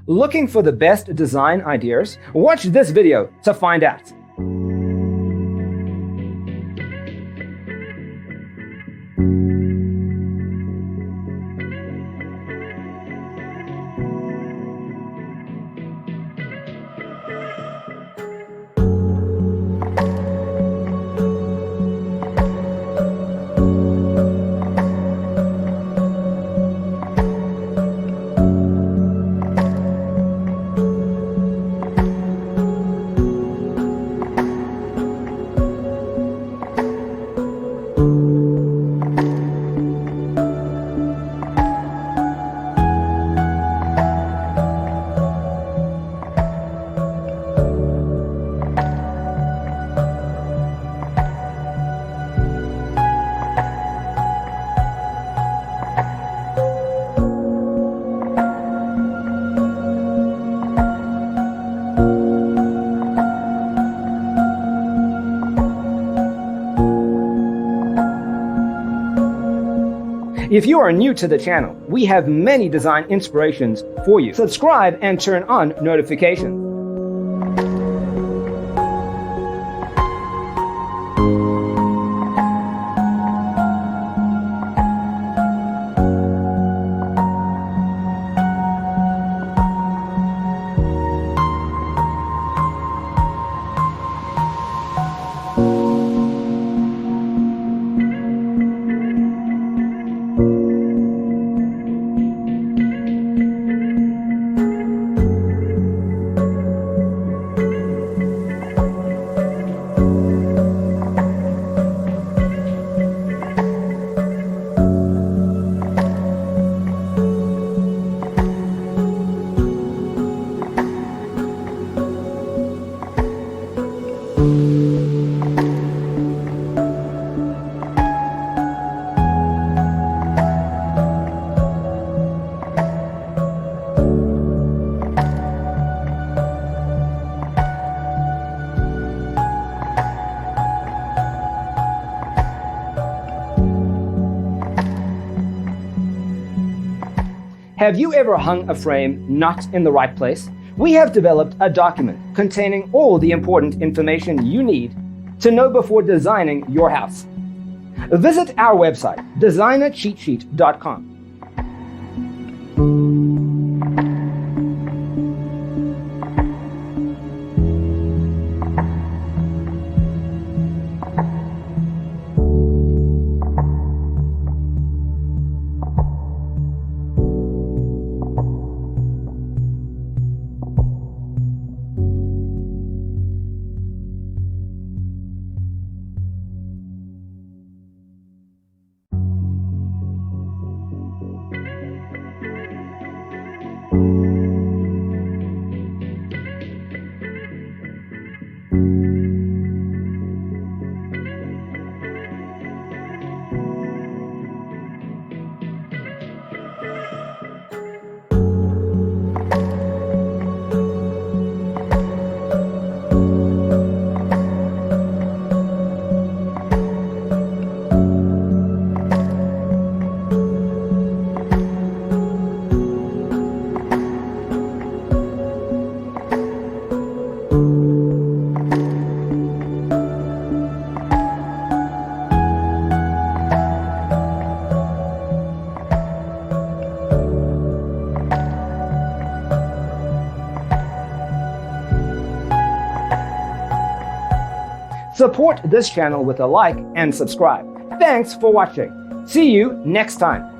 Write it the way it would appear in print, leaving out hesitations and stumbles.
Looking for the best design ideas? Watch this video to find out. If you are new to the channel, we have many design inspirations for you. Subscribe and turn on notifications. Have you ever hung a frame not in the right place? We have developed a document containing all the important information you need to know before designing your house. Visit our website, designercheatsheet.com. Support this channel with a like and subscribe. Thanks for watching. See you next time.